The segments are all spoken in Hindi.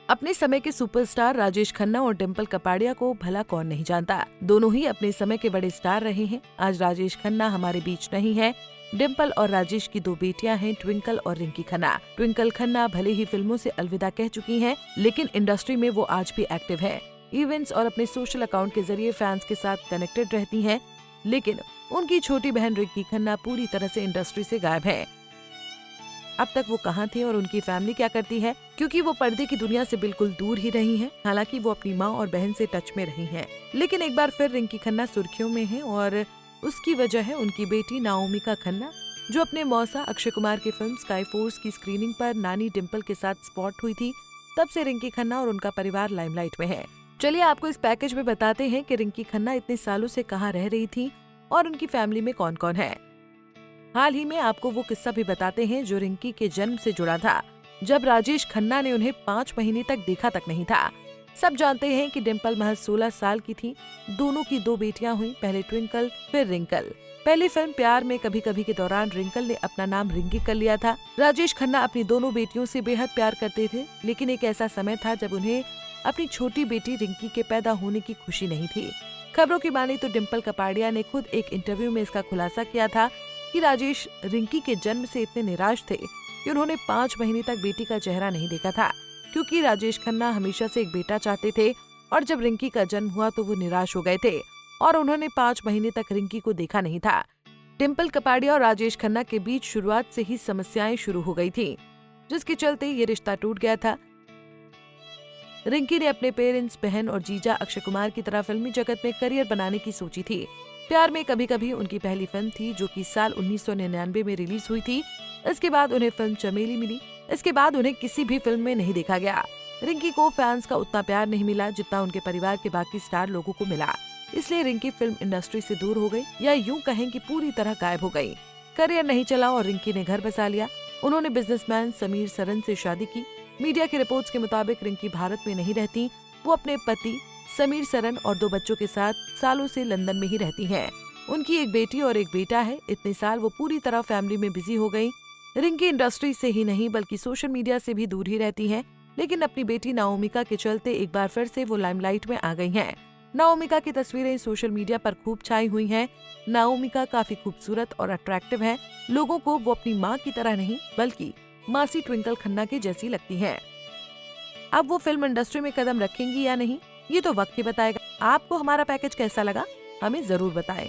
अपने समय के सुपरस्टार राजेश खन्ना और डिम्पल कपाड़िया को भला कौन नहीं जानता। दोनों ही अपने समय के बड़े स्टार रहे हैं। आज राजेश खन्ना हमारे बीच नहीं है। डिम्पल और राजेश की दो बेटियां हैं, ट्विंकल और रिंकी खन्ना। ट्विंकल खन्ना भले ही फिल्मों से अलविदा कह चुकी हैं, लेकिन इंडस्ट्री में वो आज भी एक्टिव है। इवेंट्स और अपने सोशल अकाउंट के जरिए फैंस के साथ कनेक्टेड रहती हैं। लेकिन उनकी छोटी बहन रिंकी खन्ना पूरी तरह से इंडस्ट्री से गायब है। अब तक वो कहाँ थे और उनकी फैमिली क्या करती है, क्योंकि वो पर्दे की दुनिया से बिल्कुल दूर ही रही हैं। हालांकि वो अपनी माँ और बहन से टच में रही हैं, लेकिन एक बार फिर रिंकी खन्ना सुर्खियों में है और उसकी वजह है उनकी बेटी नाओमिका खन्ना, जो अपने मौसा अक्षय कुमार की फिल्म स्काई फोर्स की स्क्रीनिंग पर नानी डिम्पल के साथ स्पॉट हुई थी। तब से रिंकी खन्ना और उनका परिवार लाइमलाइट में है। चलिए आपको इस पैकेज में बताते हैं कि रिंकी खन्ना इतने सालों से कहाँ रह रही थी और उनकी फैमिली में कौन कौन है। हाल ही में आपको वो किस्सा भी बताते हैं जो रिंकी के जन्म से जुड़ा था, जब राजेश खन्ना ने उन्हें 5 महीने तक देखा तक नहीं था। सब जानते हैं कि डिम्पल महज 16 साल की थी। दोनों की दो बेटियां हुई, पहले ट्विंकल फिर रिंकल। पहली फिल्म प्यार में कभी कभी के दौरान रिंकल ने अपना नाम रिंकी कर लिया था। राजेश खन्ना अपनी दोनों बेटियों से बेहद प्यार करते थे, लेकिन एक ऐसा समय था जब उन्हें अपनी छोटी बेटी रिंकी के पैदा होने की खुशी नहीं थी। खबरों की माने तो डिम्पल कपाड़िया ने खुद एक इंटरव्यू में इसका खुलासा किया था कि राजेश रिंकी के जन्म से इतने निराश थे कि उन्होंने 5 महीने तक बेटी का चेहरा नहीं देखा था, क्योंकि राजेश खन्ना हमेशा से एक बेटा चाहते थे और जब रिंकी का जन्म हुआ तो वो निराश हो गए थे और उन्होंने 5 महीने तक रिंकी को देखा नहीं था। डिम्पल कपाड़िया और राजेश खन्ना के बीच शुरुआत से ही समस्याएं शुरू हो गई थी, जिसके चलते ये रिश्ता टूट गया था। रिंकी ने अपने पेरेंट्स, बहन और जीजा अक्षय कुमार की तरह फिल्मी जगत में करियर बनाने की सोची थी। प्यार में कभी कभी उनकी पहली फिल्म थी, जो कि साल 1999 में रिलीज हुई थी। इसके बाद उन्हें फिल्म चमेली मिली। इसके बाद उन्हें किसी भी फिल्म में नहीं देखा गया। रिंकी को फैंस का उतना प्यार नहीं मिला जितना उनके परिवार के बाकी स्टार लोगों को मिला, इसलिए रिंकी फिल्म इंडस्ट्री से दूर हो गई, या यूं कहें कि पूरी तरह गायब हो गई। करियर नहीं चला और रिंकी ने घर बसा लिया। उन्होंने बिजनेसमैन समीर सरन से शादी की। मीडिया की रिपोर्ट्स के मुताबिक रिंकी भारत में नहीं रहती। वो अपने पति समीर सरन और 2 बच्चों के साथ सालों से लंदन में ही रहती हैं। उनकी एक बेटी और एक बेटा है। इतने साल वो पूरी तरह फैमिली में बिजी हो गई। रिंकी इंडस्ट्री से ही नहीं बल्कि सोशल मीडिया से भी दूर ही रहती हैं, लेकिन अपनी बेटी नाओमिका के चलते एक बार फिर से वो लाइमलाइट में आ गई हैं। नाओमिका की तस्वीरें सोशल मीडिया पर खूब छाई हुई हैं। नाओमिका काफी खूबसूरत और अट्रैक्टिव है। लोगों को वो अपनी माँ की तरह नहीं बल्कि मासी ट्विंकल खन्ना की जैसी लगती हैं। अब वो फिल्म इंडस्ट्री में कदम रखेंगी या नहीं, ये तो वक्त ही बताएगा। आपको हमारा पैकेज कैसा लगा, हमें जरूर बताएं।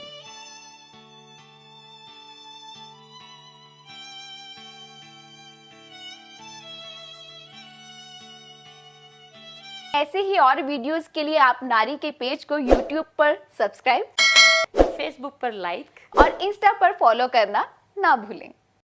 ऐसे ही और वीडियोस के लिए आप नारी के पेज को YouTube पर सब्सक्राइब, फेसबुक पर लाइक और इंस्टा पर फॉलो करना ना भूलें।